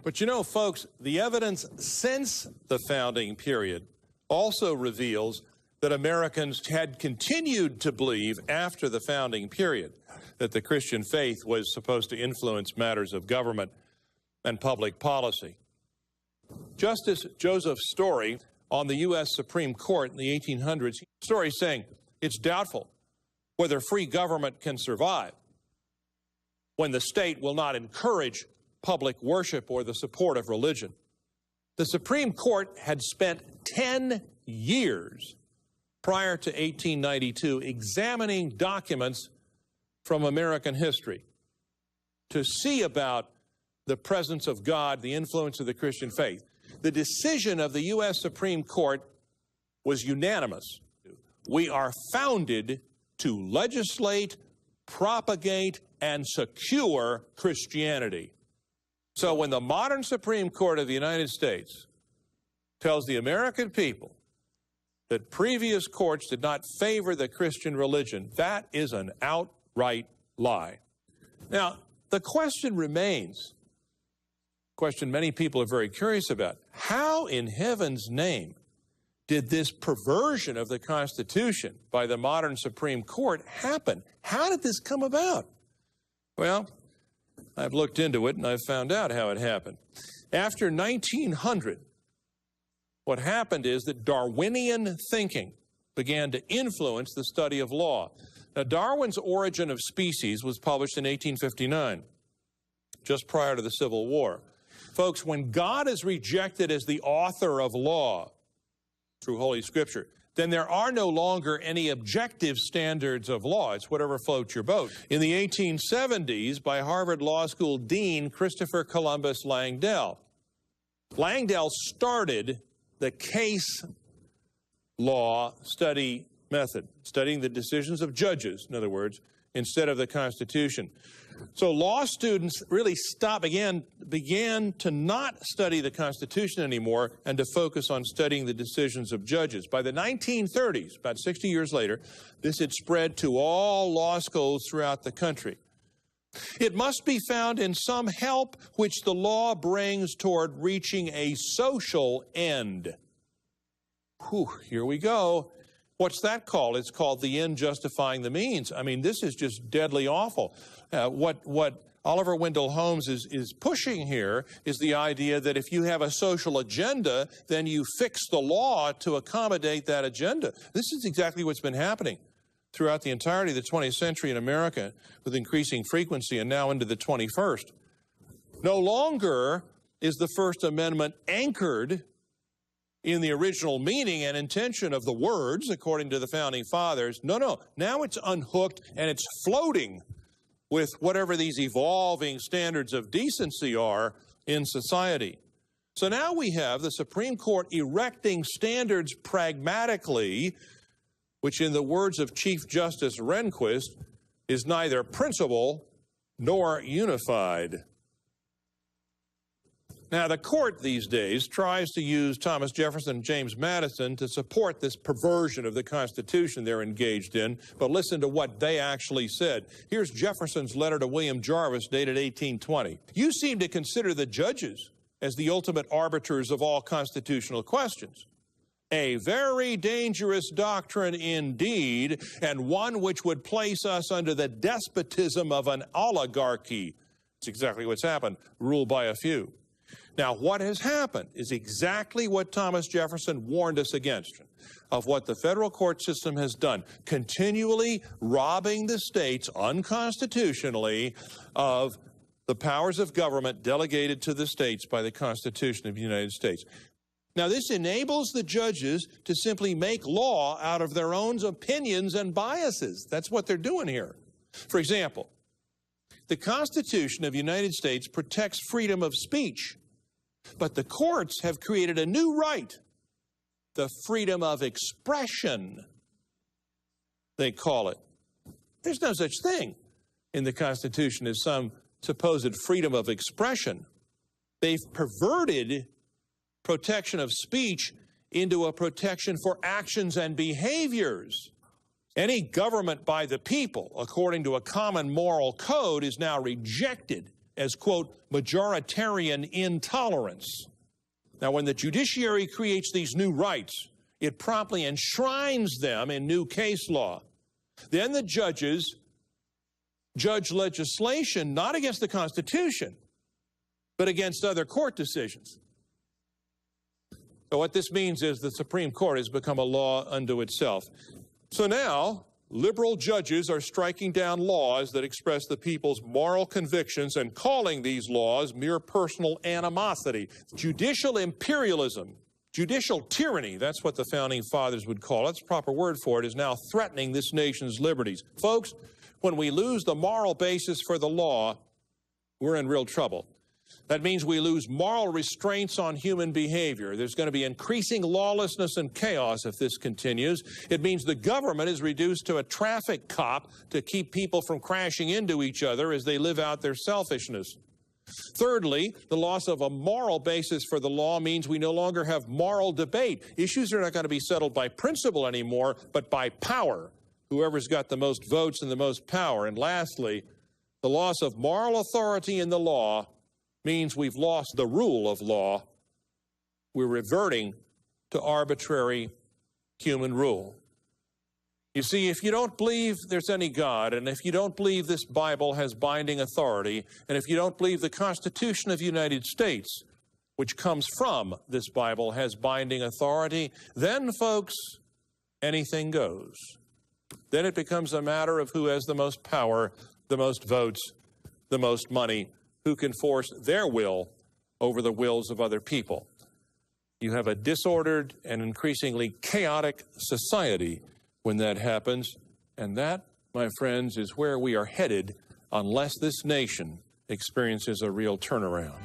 But you know, folks, the evidence since the founding period also reveals that Americans had continued to believe after the founding period that the Christian faith was supposed to influence matters of government and public policy. Justice Joseph Story on the U.S. Supreme Court in the 1800s, Story saying it's doubtful whether free government can survive when the state will not encourage public worship or the support of religion. The Supreme Court had spent 10 years prior to 1892 examining documents from American history to see about the presence of God, the influence of the Christian faith. The decision of the U.S. Supreme Court was unanimous. We are founded to legislate, propagate, and secure Christianity. So when the modern Supreme Court of the United States tells the American people that previous courts did not favor the Christian religion, that is an outright lie. Now, the question remains, a question many people are very curious about, how in heaven's name did this perversion of the Constitution by the modern Supreme Court happen? How did this come about? Well, I've looked into it and I've found out how it happened. After 1900, what happened is that Darwinian thinking began to influence the study of law. Now, Darwin's Origin of Species was published in 1859, just prior to the Civil War. Folks, when God is rejected as the author of law through Holy Scripture, then there are no longer any objective standards of law. It's whatever floats your boat. In the 1870s, by Harvard Law School Dean Christopher Columbus Langdell, Langdell started the case law study method, studying the decisions of judges, in other words, instead of the Constitution. So law students really began to not study the Constitution anymore and to focus on studying the decisions of judges. By the 1930s, about 60 years later, this had spread to all law schools throughout the country. It must be found in some help which the law brings toward reaching a social end. Whew, here we go. What's that called? It's called the end justifying the means. I mean, this is just deadly awful. What Oliver Wendell Holmes is pushing here is the idea that if you have a social agenda, then you fix the law to accommodate that agenda. This is exactly what's been happening throughout the entirety of the 20th century in America with increasing frequency and now into the 21st. No longer is the First Amendment anchored in the original meaning and intention of the words, according to the Founding Fathers. No. Now it's unhooked and it's floating with whatever these evolving standards of decency are in society. So now we have the Supreme Court erecting standards pragmatically, which in the words of Chief Justice Rehnquist is neither principle nor unified. Now, the court these days tries to use Thomas Jefferson and James Madison to support this perversion of the Constitution they're engaged in, but listen to what they actually said. Here's Jefferson's letter to William Jarvis, dated 1820. You seem to consider the judges as the ultimate arbiters of all constitutional questions. A very dangerous doctrine indeed, and one which would place us under the despotism of an oligarchy. It's exactly what's happened, ruled by a few. Now, what has happened is exactly what Thomas Jefferson warned us against, of what the federal court system has done, continually robbing the states unconstitutionally of the powers of government delegated to the states by the Constitution of the United States. Now, this enables the judges to simply make law out of their own opinions and biases. That's what they're doing here. For example, the Constitution of the United States protects freedom of speech, but the courts have created a new right, the freedom of expression, they call it. There's no such thing in the Constitution as some supposed freedom of expression. They've perverted protection of speech into a protection for actions and behaviors. Any government by the people, according to a common moral code, is now rejected as, quote, majoritarian intolerance. Now, when the judiciary creates these new rights, it promptly enshrines them in new case law. Then the judges judge legislation not against the Constitution, but against other court decisions. So what this means is the Supreme Court has become a law unto itself. So now, liberal judges are striking down laws that express the people's moral convictions and calling these laws mere personal animosity. Judicial imperialism, judicial tyranny, that's what the Founding Fathers would call it. That's the proper word for it, is now threatening this nation's liberties. Folks, when we lose the moral basis for the law, we're in real trouble. That means we lose moral restraints on human behavior. There's going to be increasing lawlessness and chaos if this continues. It means the government is reduced to a traffic cop to keep people from crashing into each other as they live out their selfishness. Thirdly, the loss of a moral basis for the law means we no longer have moral debate. Issues are not going to be settled by principle anymore, but by power. Whoever's got the most votes and the most power. And lastly, the loss of moral authority in the law means we've lost the rule of law. We're reverting to arbitrary human rule. You see, if you don't believe there's any God, and if you don't believe this Bible has binding authority, and if you don't believe the Constitution of the United States, which comes from this Bible, has binding authority, then, folks, anything goes. Then it becomes a matter of who has the most power, the most votes, the most money, who can force their will over the wills of other people. You have a disordered and increasingly chaotic society when that happens, and that, my friends, is where we are headed unless this nation experiences a real turnaround.